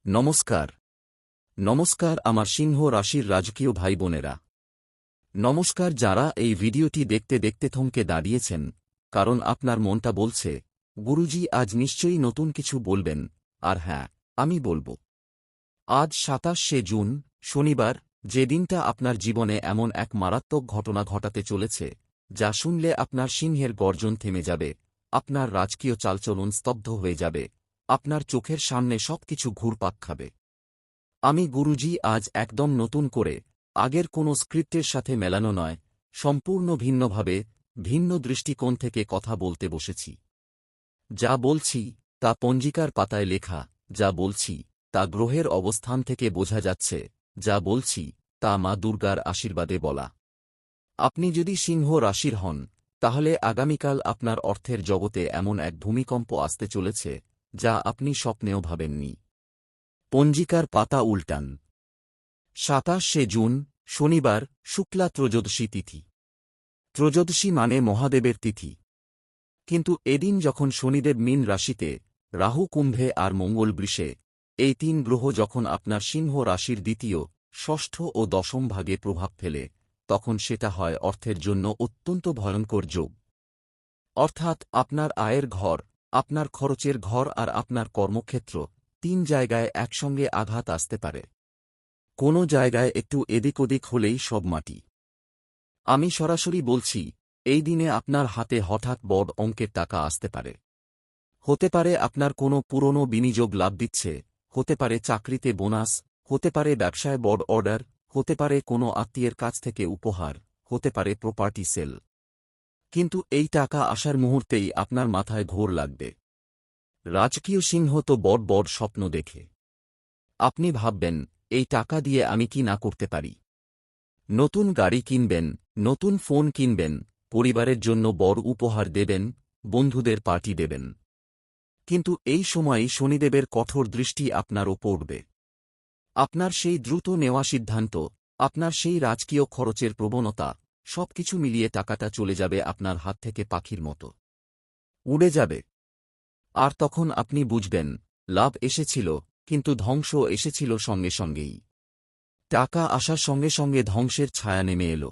নমস্কার। নমস্কার আমার সিংহ রাশির রাজকীয় ভাই বোনেরা। নমস্কার যারা এই ভিডিওটি দেখতে দেখতে থমকে দাঁড়িয়েছেন, কারণ আপনার মনটা বলছে গুরুজি আজ নিশ্চয়ই নতুন কিছু বলবেন। আর হ্যাঁ, আমি বলবো। আজ ২৭শে জুন, শনিবার, যে দিনটা আপনার জীবনে এমন এক মারাত্মক ঘটনা ঘটাতে চলেছে যা শুনলে আপনার সিংহের গর্জন থেমে যাবে, আপনার রাজকীয় চালচলন স্তব্ধ হয়ে যাবে, আপনার চোখের সামনে সবকিছু ঘুরপাক খাবে। আমি গুরুজি আজ একদম নতুন করে, আগের কোনো স্ক্রিপ্টের সাথে মেলানো নয়, সম্পূর্ণ ভিন্নভাবে, ভিন্ন দৃষ্টিকোণ থেকে কথা বলতে বসেছি। যা বলছি তা পঞ্জিকার পাতায় লেখা, যা বলছি তা গ্রহের অবস্থান থেকে বোঝা যাচ্ছে, যা বলছি তা মা দুর্গার আশীর্বাদে বলা। আপনি যদি সিংহ রাশির হন, তাহলে আগামীকাল আপনার অর্থের জগতে এমন এক ভূমিকম্প আসতে চলেছে যা আপনি স্বপ্নেও ভাবেননি। পঞ্জিকার পাতা উল্টান। ২৭শে জুন, শনিবার, শুক্লা ত্রয়োদশী তিথি। ত্রয়োদশী মানে মহাদেবের তিথি। কিন্তু এদিন যখন শনিদেব মীন রাশিতে, রাহু কুম্ভে আর মঙ্গল বৃষে, এই তিন গ্রহ যখন আপনার সিংহ রাশির দ্বিতীয়, ষষ্ঠ ও দশম ভাগে প্রভাব ফেলে, তখন সেটা হয় অর্থের জন্য অত্যন্ত ভয়ঙ্কর যোগ। অর্থাৎ আপনার আয়ের ঘর, আপনার খরচের ঘর আর আপনার কর্মক্ষেত্র, তিন জায়গায় একসঙ্গে আঘাত আসতে পারে। কোনো জায়গায় একটু এদিক ওদিক হলেই সব মাটি। আমি সরাসরি বলছি, এই দিনে আপনার হাতে হঠাৎ বড় অঙ্কের টাকা আসতে পারে। হতে পারে আপনার কোনো পুরনো বিনিয়োগ লাভ দিচ্ছে, হতে পারে চাকরিতে বোনাস, হতে পারে ব্যবসায় বড় অর্ডার, হতে পারে কোনো আত্মীয়ের কাছ থেকে উপহার, হতে পারে প্রপার্টি সেল। কিন্তু এই টাকা আসার মুহূর্তেই আপনার মাথায় ঘোর লাগবে। রাজকীয় সিংহ তো বড় বড় স্বপ্ন দেখে। আপনি ভাববেন, এই টাকা দিয়ে আমি কি না করতে পারি। নতুন গাড়ি কিনবেন, নতুন ফোন কিনবেন, পরিবারের জন্য বড় উপহার দেবেন, বন্ধুদের পার্টি দেবেন। কিন্তু এই সময়ই শনিদেবের কঠোর দৃষ্টি আপনার ওপর পড়বে। আপনার সেই দ্রুত নেওয়া সিদ্ধান্ত, আপনার সেই রাজকীয় খরচের প্রবণতা, সবকিছু মিলিয়ে টাকাটা চলে যাবে আপনার হাত থেকে পাখির মতো উড়ে যাবে। আর তখন আপনি বুঝবেন, লাভ এসেছিল, কিন্তু ধ্বংস এসেছিল সঙ্গে সঙ্গেই। টাকা আসার সঙ্গে সঙ্গে ধ্বংসের ছায়া নেমে এলো।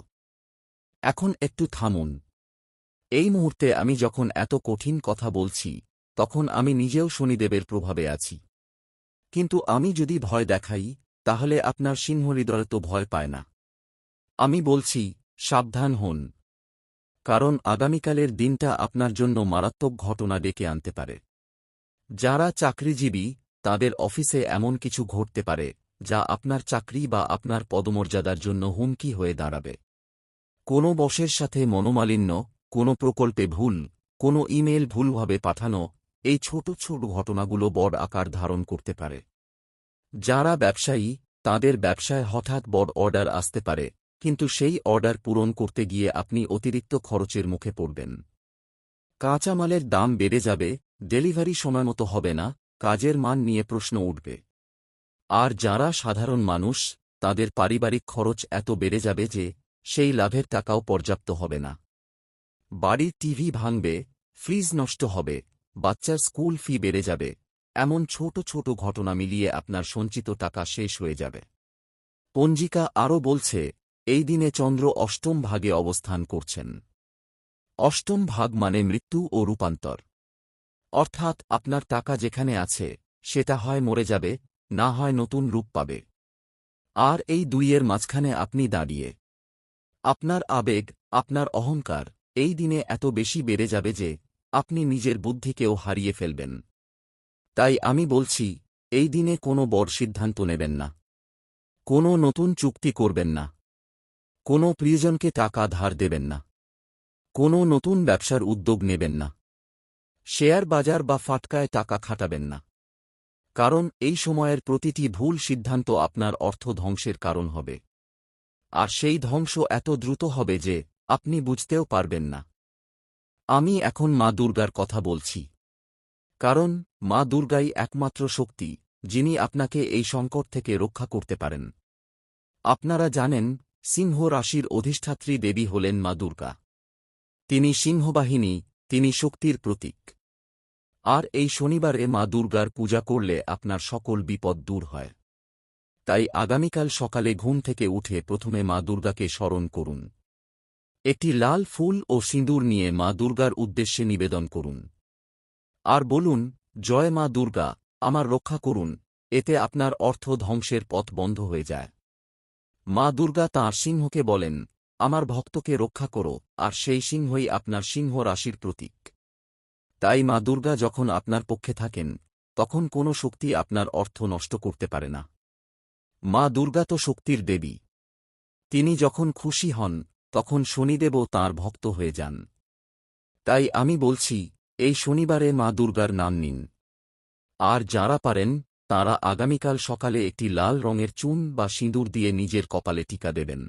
এখন একটু থামুন। এই মুহূর্তে আমি যখন এত কঠিন কথা বলছি, তখন আমি নিজেও শনিদেবের প্রভাবে আছি। কিন্তু আমি যদি ভয় দেখাই, তাহলে আপনার সিংহহৃদয় তো ভয় পায় না। আমি বলছি, সাবধান হন। কারণ আগামীকালের দিনটা আপনার জন্য মারাত্মক ঘটনা ডেকে আনতে পারে। যারা চাকরিজীবী, তাদের অফিসে এমন কিছু ঘটতে পারে যা আপনার চাকরি বা আপনার পদমর্যাদার জন্য হুমকি হয়ে দাঁড়াবে। কোনো বসের সাথে মনোমালিন্য, কোনো প্রকল্পে ভুল, কোনো ইমেল ভুলভাবে পাঠানো, এই ছোট ছোট ঘটনাগুলো বড় আকার ধারণ করতে পারে। যারা ব্যবসায়ী, তাদের ব্যবসায় হঠাৎ বড় অর্ডার আসতে পারে, কিন্তু সেই অর্ডার পূরণ করতে গিয়ে আপনি অতিরিক্ত খরচের মুখে পড়বেন। কাঁচামালের দাম বেড়ে যাবে, ডেলিভারি সময়মতো হবে না, কাজের মান নিয়ে প্রশ্ন উঠবে। আর যারা সাধারণ মানুষ, তাদের পারিবারিক খরচ এত বেড়ে যাবে যে সেই লাভের টাকাও পর্যাপ্ত হবে না। বাড়ির টিভি ভাঙবে, ফ্রিজ নষ্ট হবে, বাচ্চার স্কুল ফি বেড়ে যাবে, এমন ছোট ছোট ঘটনা মিলিয়ে আপনার সঞ্চিত টাকা শেষ হয়ে যাবে। পঞ্জিকা আরও বলছে, এই দিনে চন্দ্র অষ্টম ভাগে অবস্থান করছেন। অষ্টম ভাগ মানে মৃত্যু ও রূপান্তর। অর্থাৎ আপনার টাকা যেখানে আছে, সেটা হয় মরে যাবে, না হয় নতুন রূপ পাবে। আর এই দুইয়ের মাঝখানে আপনি দাঁড়িয়ে। আপনার আবেগ, আপনার অহংকার, এই দিনে এত বেশি বেড়ে যাবে যে আপনি নিজের বুদ্ধিকেও হারিয়ে ফেলবেন। তাই আমি বলছি, এই দিনে কোনো বড় সিদ্ধান্ত নেবেন না। কোনো নতুন চুক্তি করবেন না। কোনো প্রিয়জনকে টাকা ধার দেবেন না। কোনো নতুন ব্যবসার উদ্যোগ নেবেন না। শেয়ার বাজার বা ফাটকায় টাকা খাটাবেন না। কারণ এই সময়ের প্রতিটি ভুল সিদ্ধান্ত আপনার অর্থ ধ্বংসের কারণ হবে। আর সেই ধ্বংস এত দ্রুত হবে যে আপনি বুঝতেও পারবেন না। আমি এখন মা দুর্গার কথা বলছি। কারণ মা দুর্গাই একমাত্র শক্তি, যিনি আপনাকে এই সংকট থেকে রক্ষা করতে পারেন। আপনারা জানেন, সিংহ রাশির অধিষ্ঠাত্রী দেবী হলেন মা দুর্গা। তিনি সিংহবাহিনী, তিনি শক্তির প্রতীক। আর এই শনিবারে মা দুর্গার পূজা করলে আপনার সকল বিপদ দূর হয়। তাই আগামীকাল সকালে ঘুম থেকে উঠে প্রথমে মা দুর্গাকে স্মরণ করুন। একটি লাল ফুল ও সিঁদুর নিয়ে মা দুর্গার উদ্দেশ্যে নিবেদন করুন। আর বলুন, জয় মা দুর্গা, আমার রক্ষা করুন। এতে আপনার অর্থ ধ্বংসের পথ বন্ধ হয়ে যায়। মা দুর্গা তাঁর সিংহকে বলেন, আমার ভক্তকে রক্ষা করো, আর সেই সিংহই আপনার সিংহ রাশির প্রতীক। তাই মা দুর্গা যখন আপনার পক্ষে থাকেন, তখন কোনো শক্তি আপনার অর্থ নষ্ট করতে পারে না। মা দুর্গা তো শক্তির দেবী। তিনি যখন খুশি হন, তখন শনিদেবও তাঁর ভক্ত হয়ে যান। তাই আমি বলছি, এই শনিবারে মা দুর্গার নাম নিন। আর যাঁরা পারেন, তাঁরা আগামীকাল সকালে একটি লাল রঙের চুন বা সিঁদুর দিয়ে নিজের কপালে টিকা দেবেন।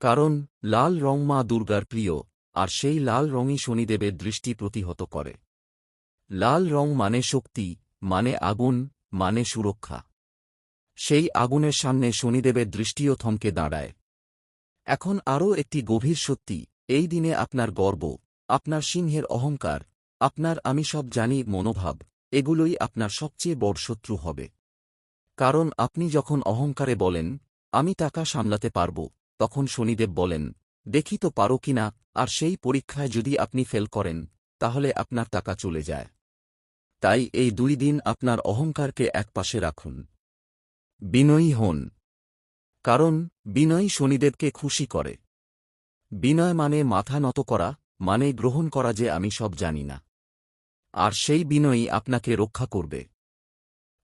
কারণ লাল রং মা দুর্গার প্রিয়, আর সেই লাল রঙই শনিদেবের দৃষ্টি প্রতিহত করে। লাল রং মানে শক্তি, মানে আগুন, মানে সুরক্ষা। সেই আগুনের সামনে শনিদেবের দৃষ্টিও থমকে দাঁড়ায়। এখন আরও একটি গভীর সত্যি, এই দিনে আপনার গর্ব, আপনার সিংহের অহংকার, আপনার আমি সব জানি মনোভাব, এগুলোই আপনার সবচেয়ে বড় শত্রু হবে। কারণ আপনি যখন অহংকারে বলেন, আমি টাকা সামলাতে পারব, তখন শনিদেব বলেন, দেখি তো পারো কিনা, আর সেই পরীক্ষায় যদি আপনি ফেল করেন, তাহলে আপনার টাকা চলে যায়। তাই এই 2 দিন আপনার অহংকারকে একপাশে রাখুন। বিনয়ী হন। কারণ বিনয় শনিদেবকে খুশি করে। বিনয় মানে মাথা নত করা, মানে গ্রহণ করা যে আমি সব জানি না। আর সেই বিনয়ই আপনাকে রক্ষা করবে।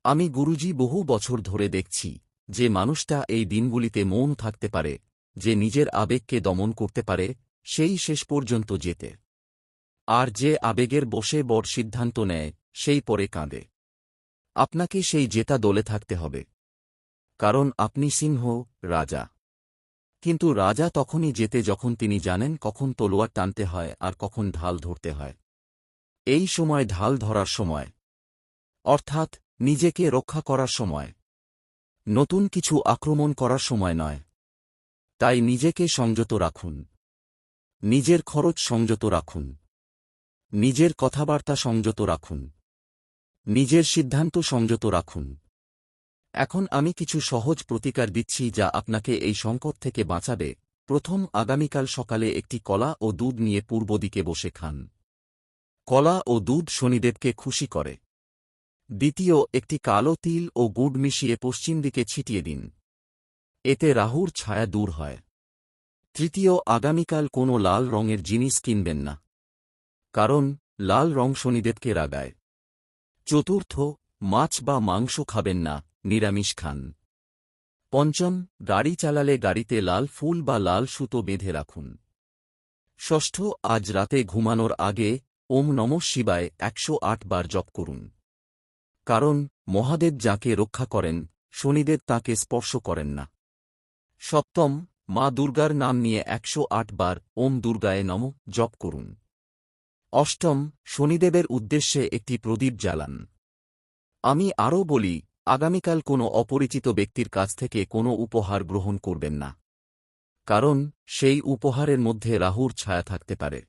আমি গুরুজি বহু বছর ধরে দেখছি, যে মানুষটা এই দিনগুলিতে মৌন থাকতে পারে, যে নিজের আবেগকে দমন করতে পারে, সেই শেষ পর্যন্ত জেতে। আর যে আবেগের বশে বড় সিদ্ধান্ত নেয়, সেই পরে কাঁদে। আপনাকে সেই জেতা দলে থাকতে হবে। কারণ আপনি সিংহ, রাজা। কিন্তু রাজা তখনই জেতে যখন তিনি জানেন কখন তলোয়ার টানতে হয় আর কখন ঢাল ধরতে হয়। এই সময় ঢাল ধরার সময়, অর্থাৎ নিজেকে রক্ষা করার সময়, নতুন কিছু আক্রমণ করার সময় নয়। তাই নিজেকে সংযত রাখুন। নিজের খরচ সংযত রাখুন। নিজের কথাবার্তা সংযত রাখুন। নিজের সিদ্ধান্ত সংযত রাখুন। এখন আমি কিছু সহজ প্রতিকার দিচ্ছি যা আপনাকে এই সংকট থেকে বাঁচাবে। প্রথম, আগামীকাল সকালে একটি কলা ও দুধ নিয়ে পূর্ব দিকে বসে খান। কলা ও দুধ শনিদেবকে খুশি করে। দ্বিতীয়, একটি কালো তিল ও গুড় মিশিয়ে পশ্চিম দিকে ছিটিয়ে দিন। এতে রাহুর ছায়া দূর হয়। তৃতীয়, আগামীকাল কোনো লাল রঙের জিনিস কিনবেন না। কারণ লাল রং শনিদেবকে রাগায়। চতুর্থ, মাছ বা মাংস খাবেন না, নিরামিষ খান। পঞ্চম, গাড়ি চালালে গাড়িতে লাল ফুল বা লাল সুতো বেঁধে রাখুন। ষষ্ঠ, আজ রাতে ঘুমানোর আগে ওম নমঃ শিবায় 108 বার জপ করুন। কারণ মহাদেব যাকে রক্ষা করেন, শনিদেব তাকে স্পর্শ করেন না। সপ্তম, মা দুর্গার নাম নিয়ে 108 বার ওম দুর্গায় নমঃ জপ করুন। অষ্টম, শনিদেবের উদ্দেশ্যে একটি প্রদীপ জ্বালান। আমি আরও বলি, আগামীকাল কোনো অপরিচিত ব্যক্তির কাছ থেকে কোনো উপহার গ্রহণ করবেন না। কারণ সেই উপহারের মধ্যে রাহুর ছায়া থাকতে পারে।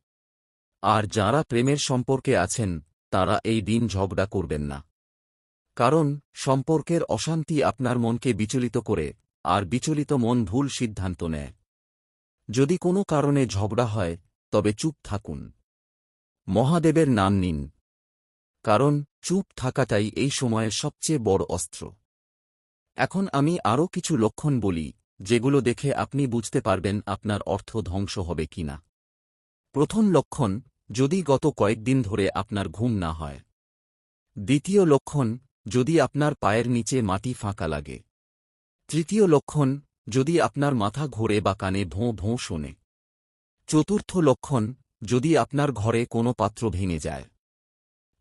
আর যাঁরা প্রেমের সম্পর্কে আছেন, তাঁরা এই দিন ঝগড়া করবেন না। কারণ সম্পর্কের অশান্তি আপনার মনকে বিচলিত করে, আর বিচলিত মন ভুল সিদ্ধান্ত নেয়। যদি কোনো কারণে ঝগড়া হয়, তবে চুপ থাকুন। মহাদেবের নাম নিন। কারণ চুপ থাকাটাই এই সময়ের সবচেয়ে বড় অস্ত্র। এখন আমি আরও কিছু লক্ষণ বলি, যেগুলো দেখে আপনি বুঝতে পারবেন আপনার অর্থ ধ্বংস হবে কিনা। প্রথম লক্ষণ, যদি গত কয়েকদিন ধরে আপনার ঘুম না হয়। দ্বিতীয় লক্ষণ, যদি আপনার পায়ের নিচে মাটি ফাঁকা লাগে। তৃতীয় লক্ষণ, যদি আপনার মাথা ঘোরে বা কানে ভোঁ ভোঁ শোনে। চতুর্থ লক্ষণ, যদি আপনার ঘরে কোনো পাত্র ভেঙে যায়।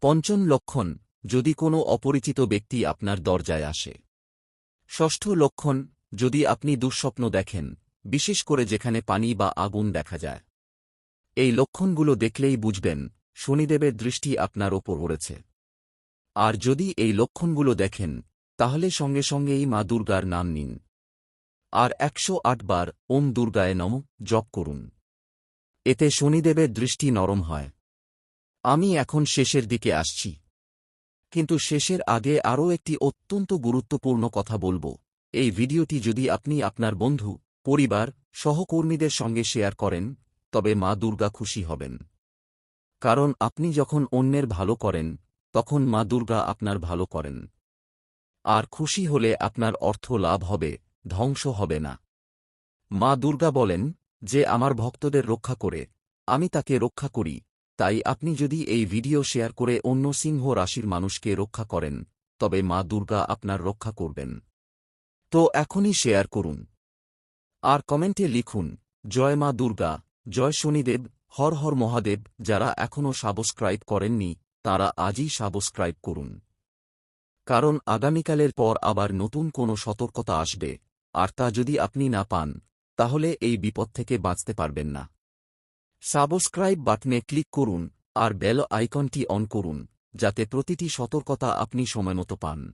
পঞ্চম লক্ষণ, যদি কোনো অপরিচিত ব্যক্তি আপনার দরজায় আসে। ষষ্ঠ লক্ষণ, যদি আপনি দুঃস্বপ্ন দেখেন, বিশেষ করে যেখানে পানি বা আগুন দেখা যায়। এই লক্ষণগুলো দেখলেই বুঝবেন, শনিদেবের দৃষ্টি আপনার ওপর পড়েছে। আর যদি এই লক্ষণগুলো দেখেন, তাহলে সঙ্গে সঙ্গেই মা দুর্গার নাম নিন। আর 108 বার ওম দুর্গায় নমঃ জপ করুন। এতে শনিদেবের দৃষ্টি নরম হয়। আমি এখন শেষের দিকে আসছি। কিন্তু শেষের আগে আরও একটি অত্যন্ত গুরুত্বপূর্ণ কথা বলবো। এই ভিডিওটি যদি আপনি আপনার বন্ধু, পরিবার, সহকর্মীদের সঙ্গে শেয়ার করেন, তবে মা দুর্গা খুশি হবেন। কারণ আপনি যখন অন্যের ভালো করেন, তখন মা দুর্গা আপনার ভালো করেন। আর খুশি হলে আপনার অর্থ লাভ হবে, ধ্বংস হবে না। মা দুর্গা বলেন, যে আমার ভক্তদের রক্ষা করে, আমি তাকে রক্ষা করি। তাই আপনি যদি এই ভিডিও শেয়ার করে অন্য সিংহ রাশির মানুষকে রক্ষা করেন, তবে মা দুর্গা আপনার রক্ষা করবেন। তো এখনই শেয়ার করুন আর কমেন্টে লিখুন, জয় মা দুর্গা, জয় শনিদেব, হর হর মহাদেব। যারা এখনও সাবস্ক্রাইব করেননি, তারা আজই সাবস্ক্রাইব করুন। কারণ আগামীকালের পর আবার নতুন কোনো সতর্কতা আসবে, আর তা যদি আপনি না পান, তাহলে এই বিপদ থেকে বাঁচতে পারবেন না। সাবস্ক্রাইব বাটনে ক্লিক করুন আর বেল আইকনটি অন করুন, যাতে প্রতিটি সতর্কতা আপনি সময়মতো পান।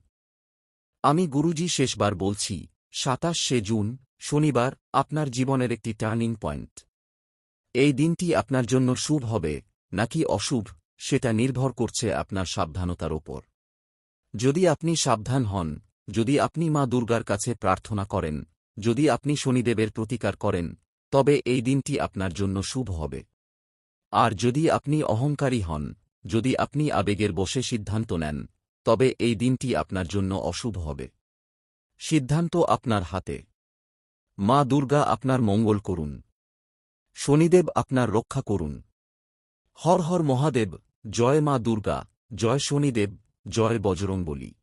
আমি গুরুজি শেষবার বলছি, 27শে জুন, শনিবার, আপনার জীবনের একটি টার্নিং পয়েন্ট। এই দিনটি আপনার জন্য শুভ হবে নাকি অশুভ, সেটা নির্ভর করছে আপনার সাবধানতার ওপর। যদি আপনি সাবধান হন, যদি আপনি মা দুর্গার কাছে প্রার্থনা করেন, যদি আপনি শনিদেবের প্রতিকার করেন, তবে এই দিনটি আপনার জন্য শুভ হবে। আর যদি আপনি অহংকারী হন, যদি আপনি আবেগের বশে সিদ্ধান্ত নেন, তবে এই দিনটি আপনার জন্য অশুভ হবে। সিদ্ধান্ত আপনার হাতে। মা দুর্গা আপনার মঙ্গল করুন। শনিদেব আপনার রক্ষা করুন। হর হর মহাদেব, জয় মা দুর্গা, জয় শনিদেব, জয় বজরংবলী।